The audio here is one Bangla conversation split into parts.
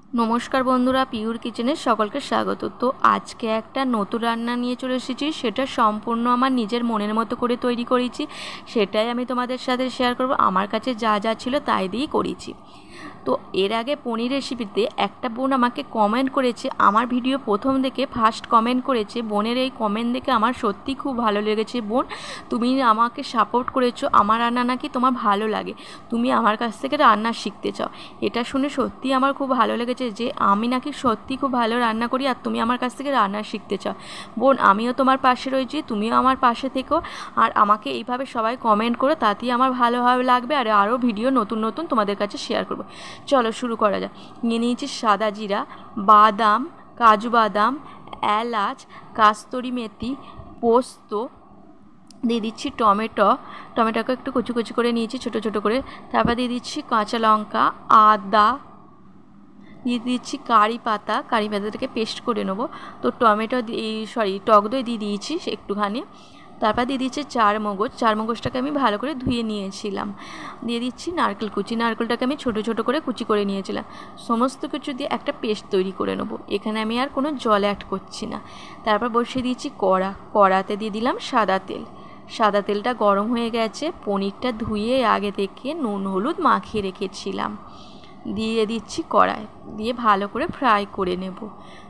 नमस्कार बंधुरा पियुर किचेने सकलके स्वागत। तो आज के एक नतून रान्ना निये चले एसेछि, सेटा सम्पूर्ण आमार निजेर मनेर मतो करे तैरी करेछि, सेटाई आमि तोमादेर साथे शेयार करब। आमार काछे जा जा छिलो ताई दिয়েই करेछि। तो एर आगे पनिर रेसिपिते एक बोन आमाके कमेंट करेছে, आमार भिडियो प्रथम देखे फार्स्ट कमेंट करेছে। बोनेर এই कमेंट देखे आमार सत्यि खूब भालो लेगेছে। बोन तुमी आमाके सापोर्ट करेছো, आमार रान्ना नाकि तोमार भालो लागे, तुमी आमार काछ थेके रान्ना शिखते चाও। এটা শুনে সত্যি আমার খুব ভালো লেগেছে যে আমি নাকি সত্যি খুব ভালো রান্না করি আর তুমি আমার কাছ থেকে রান্না শিখতে চাও। বোন, আমিও তোমার পাশে রয়েছি, তুমিও আমার পাশে থেকো আর আমাকে এইভাবে সবাই কমেন্ট করো, তাতেই আমার ভালোভাবে লাগবে আর আরও ভিডিও নতুন নতুন তোমাদের কাছে শেয়ার করব। চলো শুরু করা যাক। নিয়ে নিয়েছি সাদা জিরা, বাদাম, কাজু বাদাম, এলাচ, কাস্তুরি মেথি, পোস্ত, দিয়ে দিচ্ছি টমেটোকে একটু কুচি কুচি করে নিয়েছি ছোটো ছোটো করে। তারপর দিয়ে দিচ্ছি কাঁচা লঙ্কা, আদা, দিয়ে দিচ্ছি কারি পাতাটাকে পেস্ট করে নেবো। তো টক দই দিয়ে দিয়েছি একটুখানি। তারপর দিয়ে দিচ্ছি চারমগজটাকে আমি ভালো করে ধুয়ে নিয়েছিলাম। দিয়ে দিচ্ছি নারকেলটাকে আমি ছোটো ছোটো করে কুচি করে নিয়েছিলাম। সমস্ত কিছু দিয়ে একটা পেস্ট তৈরি করে নেবো। এখানে আমি আর কোনো জল অ্যাড করছি না। তারপর বসিয়ে দিচ্ছি কড়াতে দিয়ে দিলাম সাদা তেলটা গরম হয়ে গেছে। পনিরটা ধুয়ে আগে থেকে নুন হলুদ মাখিয়ে রেখেছিলাম, দিয়ে দিচ্ছি কড়াই, দিয়ে ভালো করে ফ্রাই করে নেব।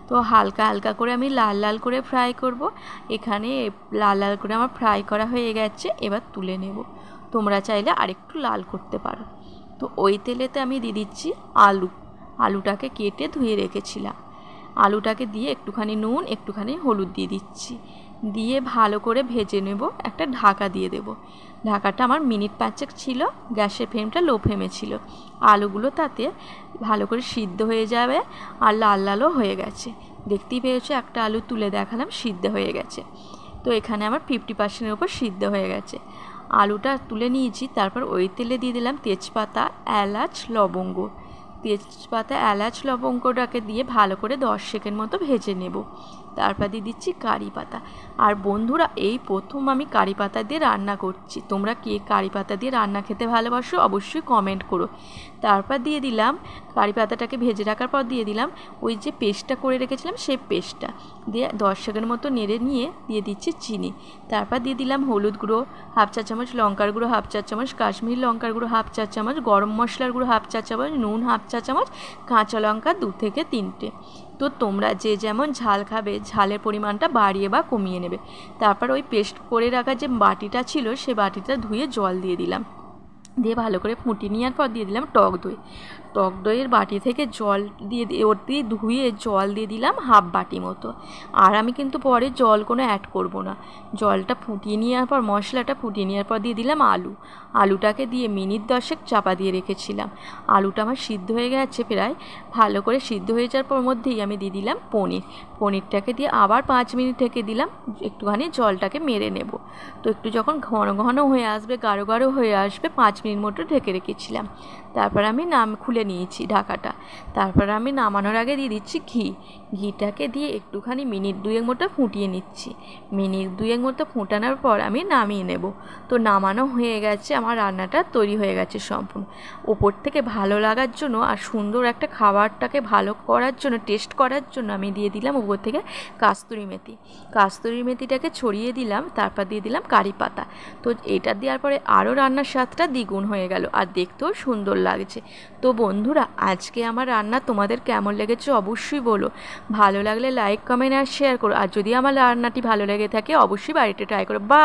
তো হালকা হালকা করে আমি লাল লাল করে ফ্রাই করব। এখানে লাল লাল করে আমার ফ্রাই করা হয়ে গেছে, এবার তুলে নেব। তোমরা চাইলে আরেকটু লাল করতে পারো। তো ওই তেলেতে আমি দিয়ে দিচ্ছি আলুটাকে কেটে ধুয়ে রেখেছিলাম। আলুটাকে দিয়ে একটুখানি নুন একটুখানি হলুদ দিয়ে দিচ্ছি, দিয়ে ভালো করে ভেজে নেব। একটা ঢাকা দিয়ে দেব। ঢাকাটা আমার মিনিট 5 ছিল, গ্যাসের ফ্লেমটা লো ফ্লেমে ছিল। আলুগুলো তাতে ভালো করে সিদ্ধ হয়ে যাবে আর লাল লালও হয়ে গেছে। দেখতেই পেয়েছো, একটা আলু তুলে দেখালাম সিদ্ধ হয়ে গেছে। তো এখানে আমার 50%-এর উপর সিদ্ধ হয়ে গেছে। আলুটা তুলে নিয়েছি। তারপর ওই তেলে দিয়ে দিলাম তেজপাতা, এলাচ, লবঙ্গটাকে দিয়ে ভালো করে 10 সেকেন্ড মতো ভেজে নেব। তারপর দিয়ে দিচ্ছি কারি পাতা। আর বন্ধুরা, এই প্রথম আমি কারি পাতা দিয়ে রান্না করছি। তোমরা কে কারি পাতা দিয়ে রান্না খেতে ভালোবাসো অবশ্যই কমেন্ট করো। তারপর দিয়ে দিলাম কারি পাতাটাকে ভেজে রাখার পর দিয়ে দিলাম ওই যে পেস্টটা করে রেখেছিলাম, সেই পেস্টটা দিয়ে 10 সেকেন্ড মতো নেড়ে নিয়ে দিয়ে দিচ্ছি চিনি। তারপর দিয়ে দিলাম হলুদ গুঁড়ো হাফ চা চামচ, লঙ্কার গুঁড়ো হাফ চা চামচ, কাশ্মীরি লঙ্কার গুঁড়ো হাফ চা চামচ, গরম মশলার গুঁড়ো হাফ চা চামচ, নুন হাফ চা চামচ, কাঁচা লঙ্কা 2 থেকে 3টে। তো তোমরা যে যেমন ঝাল খাবে ঝালের পরিমাণটা বাড়িয়ে বা কমিয়ে নেবে। তারপর ওই পেস্ট করে রাখা যে বাটিটা ছিল সে বাটিটা ধুয়ে জল দিয়ে দিলাম, দিয়ে ভালো করে ফুটিয়ে নেওয়ার পর দিয়ে দিলাম টক দইয়ের বাটি থেকে জল দিয়ে ধুয়ে জল দিয়ে দিলাম হাফ বাটি মতো। আর আমি কিন্তু পরে জল কোনো অ্যাড করব না। জলটা ফুটিয়ে নেওয়ার পর মশলাটা ফুটিয়ে নেওয়ার পর দিয়ে দিলাম আলুটাকে দিয়ে মিনিট 10 চাপা দিয়ে রেখেছিলাম। আলুটা আমার সিদ্ধ হয়ে গেছে প্রায়, ভালো করে সিদ্ধ হয়ে যাওয়ার পর মধ্যেই আমি দিয়ে দিলাম পনিরটাকে দিয়ে আবার 5 মিনিট ঢেকে দিলাম, একটুখানি জলটাকে মেরে নেব। তো একটু যখন ঘন ঘন হয়ে আসবে, গাঢ় গাঢ় হয়ে আসবে, 5 মিনিট মতো ঢেকে রেখেছিলাম। তারপর আমি খুলে নিয়েছি ঢাকাটা। তারপর আমি নামানোর আগে দিয়ে দিচ্ছি ঘিটাকে দিয়ে একটুখানি মিনিট 2 মতো ফুটিয়ে নিচ্ছি। মিনিট 2 মতো ফোটানোর পর আমি নামিয়ে নেব। তো নামানো হয়ে গেছে, আমার রান্নাটা তৈরি হয়ে গেছে সম্পূর্ণ। ওপর থেকে ভালো লাগার জন্য আর সুন্দর একটা খাবারটাকে ভালো করার জন্য, টেস্ট করার জন্য আমি দিয়ে দিলাম ওপর থেকে কাস্তুরি মেথিটাকে ছড়িয়ে দিলাম। তারপর দিয়ে দিলাম কারি পাতা। তো এটা দেওয়ার পরে আরও রান্নার স্বাদটা দ্বিগুণ হয়ে গেল আর দেখতেও সুন্দর লাগছে। তো বন্ধুরা, আজকে আমার রান্না তোমাদের কেমন লেগেছে অবশ্যই বলো। ভালো লাগলে লাইক কমেন্ট আর শেয়ার করো। আর যদি আমার রান্নাটি ভালো লেগে থাকে অবশ্যই বাড়িতে ট্রাই করো। বা